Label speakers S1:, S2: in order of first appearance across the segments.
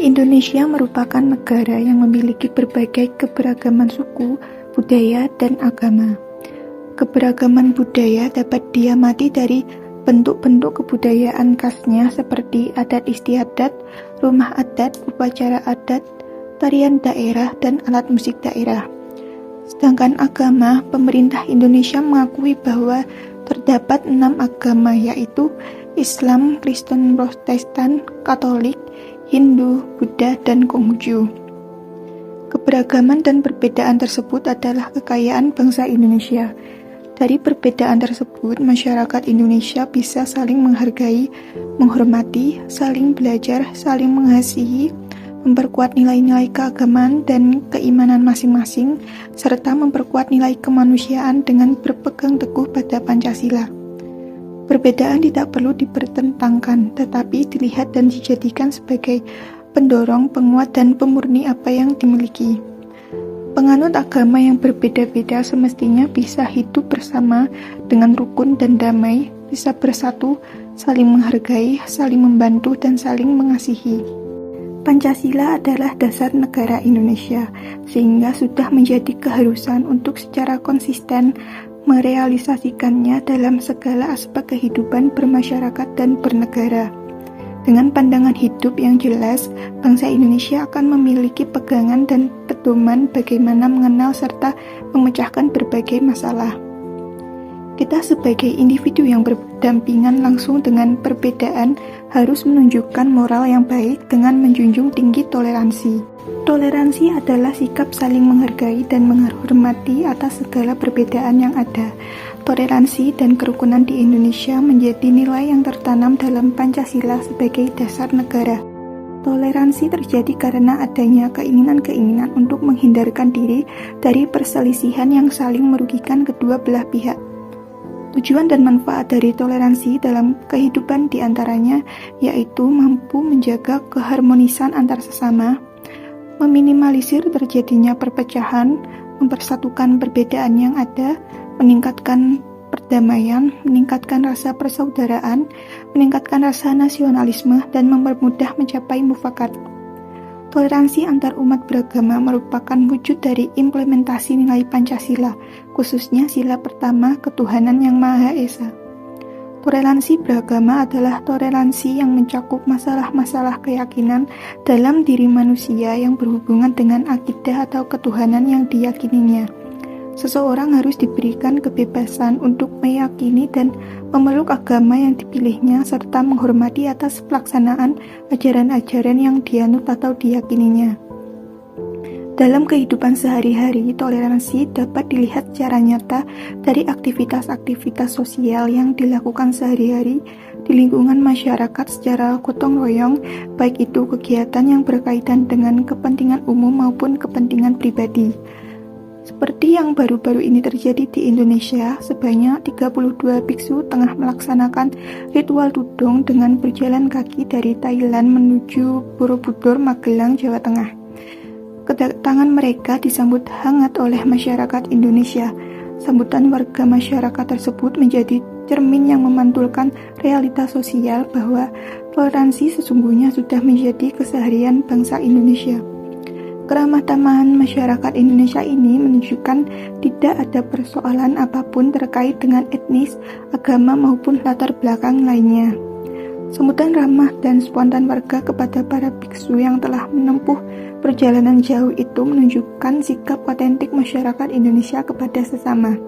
S1: Indonesia merupakan negara yang memiliki berbagai keberagaman suku, budaya, dan agama. Keberagaman budaya dapat diamati dari bentuk-bentuk kebudayaan khasnya seperti adat istiadat, rumah adat, upacara adat, tarian daerah, dan alat musik daerah. Sedangkan agama, pemerintah Indonesia mengakui bahwa terdapat 6 agama, yaitu Islam, Kristen, Protestan, Katolik, Hindu, Buddha, dan Konghucu. Keberagaman dan perbedaan tersebut adalah kekayaan bangsa Indonesia. Dari perbedaan tersebut, masyarakat Indonesia bisa saling menghargai, menghormati, saling belajar, saling mengasihi, memperkuat nilai-nilai keagamaan dan keimanan masing-masing, serta memperkuat nilai kemanusiaan dengan berpegang teguh pada Pancasila. Perbedaan tidak perlu dipertentangkan, tetapi dilihat dan dijadikan sebagai pendorong, penguat, dan pemurni apa yang dimiliki. Penganut agama yang berbeda-beda semestinya bisa hidup bersama dengan rukun dan damai, bisa bersatu, saling menghargai, saling membantu, dan saling mengasihi. Pancasila adalah dasar negara Indonesia, sehingga sudah menjadi keharusan untuk secara konsisten merealisasikannya dalam segala aspek kehidupan bermasyarakat dan bernegara. Dengan pandangan hidup yang jelas, bangsa Indonesia akan memiliki pegangan dan pedoman bagaimana mengenal serta memecahkan berbagai masalah. Kita sebagai individu yang berdampingan langsung dengan perbedaan harus menunjukkan moral yang baik dengan menjunjung tinggi toleransi. Toleransi adalah sikap saling menghargai dan menghormati atas segala perbedaan yang ada. Toleransi dan kerukunan di Indonesia menjadi nilai yang tertanam dalam Pancasila sebagai dasar negara. Toleransi terjadi karena adanya keinginan-keinginan untuk menghindarkan diri dari perselisihan yang saling merugikan kedua belah pihak. Tujuan dan manfaat dari toleransi dalam kehidupan diantaranya yaitu mampu menjaga keharmonisan antar sesama, meminimalisir terjadinya perpecahan, mempersatukan perbedaan yang ada, meningkatkan perdamaian, meningkatkan rasa persaudaraan, meningkatkan rasa nasionalisme, dan mempermudah mencapai mufakat. Toleransi antar umat beragama merupakan wujud dari implementasi nilai Pancasila, khususnya sila pertama ketuhanan yang Maha Esa. Toleransi beragama adalah toleransi yang mencakup masalah-masalah keyakinan dalam diri manusia yang berhubungan dengan akidah atau ketuhanan yang diyakininya. Seseorang harus diberikan kebebasan untuk meyakini dan memeluk agama yang dipilihnya serta menghormati atas pelaksanaan ajaran-ajaran yang dianut atau diyakininya. Dalam kehidupan sehari-hari, toleransi dapat dilihat secara nyata dari aktivitas-aktivitas sosial yang dilakukan sehari-hari di lingkungan masyarakat secara gotong royong, baik itu kegiatan yang berkaitan dengan kepentingan umum maupun kepentingan pribadi. Seperti yang baru-baru ini terjadi di Indonesia, sebanyak 32 biksu tengah melaksanakan ritual tudong dengan berjalan kaki dari Thailand menuju Borobudur, Magelang, Jawa Tengah. Kedatangan mereka disambut hangat oleh masyarakat Indonesia. Sambutan warga masyarakat tersebut menjadi cermin yang memantulkan realitas sosial bahwa toleransi sesungguhnya sudah menjadi keseharian bangsa Indonesia. Keramah tamahan masyarakat Indonesia ini menunjukkan tidak ada persoalan apapun terkait dengan etnis, agama maupun latar belakang lainnya. Sambutan ramah dan spontan warga kepada para biksu yang telah menempuh perjalanan jauh itu menunjukkan sikap otentik masyarakat Indonesia kepada sesama.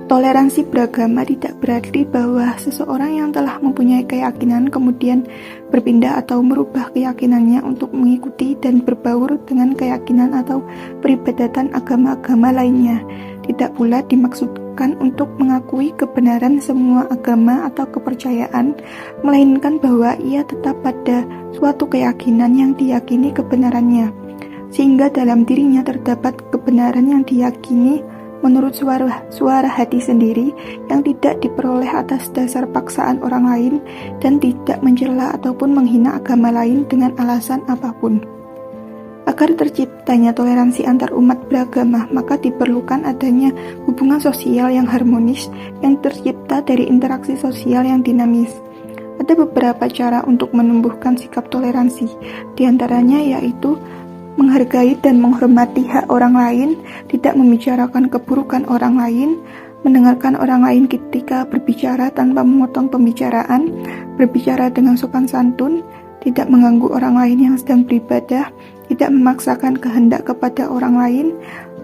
S1: Toleransi beragama tidak berarti bahwa seseorang yang telah mempunyai keyakinan kemudian berpindah atau merubah keyakinannya untuk mengikuti dan berbaur dengan keyakinan atau peribadatan agama-agama lainnya. Tidak pula dimaksudkan untuk mengakui kebenaran semua agama atau kepercayaan, melainkan bahwa ia tetap pada suatu keyakinan yang diyakini kebenarannya, sehingga dalam dirinya terdapat kebenaran yang diyakini menurut suara hati sendiri yang tidak diperoleh atas dasar paksaan orang lain dan tidak mencela ataupun menghina agama lain dengan alasan apapun. Agar terciptanya toleransi antar umat beragama, maka diperlukan adanya hubungan sosial yang harmonis yang tercipta dari interaksi sosial yang dinamis. Ada beberapa cara untuk menumbuhkan sikap toleransi, di antaranya yaitu menghargai dan menghormati hak orang lain, tidak membicarakan keburukan orang lain, mendengarkan orang lain ketika berbicara tanpa memotong pembicaraan, berbicara dengan sopan santun, tidak mengganggu orang lain yang sedang beribadah, tidak memaksakan kehendak kepada orang lain,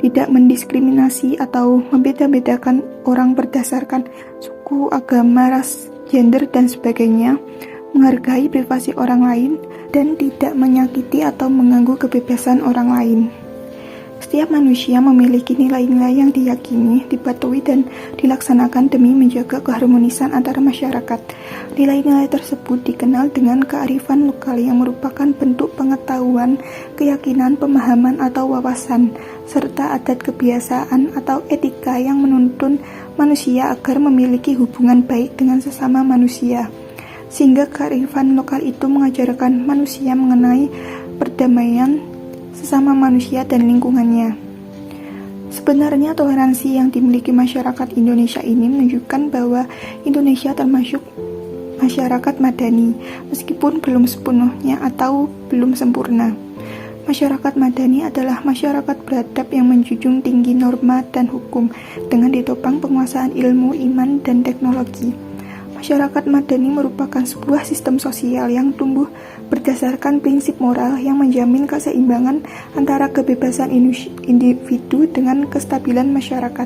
S1: tidak mendiskriminasi atau membeda-bedakan orang berdasarkan suku, agama, ras, gender, dan sebagainya, menghargai privasi orang lain, dan tidak menyakiti atau mengganggu kebebasan orang lain. Setiap manusia memiliki nilai-nilai yang diyakini, dipatuhi, dan dilaksanakan demi menjaga keharmonisan antara masyarakat. Nilai-nilai tersebut dikenal dengan kearifan lokal yang merupakan bentuk pengetahuan, keyakinan, pemahaman, atau wawasan, serta adat kebiasaan atau etika yang menuntun manusia agar memiliki hubungan baik dengan sesama manusia. Sehingga kearifan lokal itu mengajarkan manusia mengenai perdamaian sesama manusia dan lingkungannya. Sebenarnya toleransi yang dimiliki masyarakat Indonesia ini menunjukkan bahwa Indonesia termasuk masyarakat madani, meskipun belum sepenuhnya atau belum sempurna. Masyarakat madani adalah masyarakat beradab yang menjunjung tinggi norma dan hukum dengan ditopang penguasaan ilmu, iman, dan teknologi. Masyarakat madani merupakan sebuah sistem sosial yang tumbuh berdasarkan prinsip moral yang menjamin keseimbangan antara kebebasan individu dengan kestabilan masyarakat.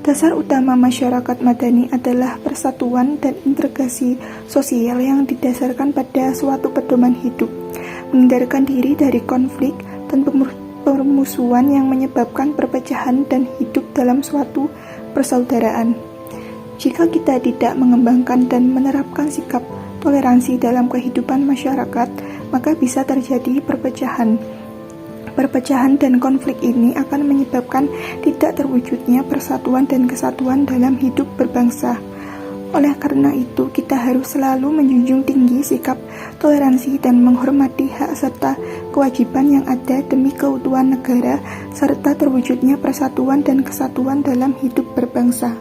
S1: Dasar utama masyarakat madani adalah persatuan dan integrasi sosial yang didasarkan pada suatu pedoman hidup, menghindarkan diri dari konflik dan permusuhan yang menyebabkan perpecahan dan hidup dalam suatu persaudaraan. Jika kita tidak mengembangkan dan menerapkan sikap toleransi dalam kehidupan masyarakat, maka bisa terjadi perpecahan. Perpecahan dan konflik ini akan menyebabkan tidak terwujudnya persatuan dan kesatuan dalam hidup berbangsa. Oleh karena itu, kita harus selalu menjunjung tinggi sikap toleransi dan menghormati hak serta kewajiban yang ada demi keutuhan negara serta terwujudnya persatuan dan kesatuan dalam hidup berbangsa.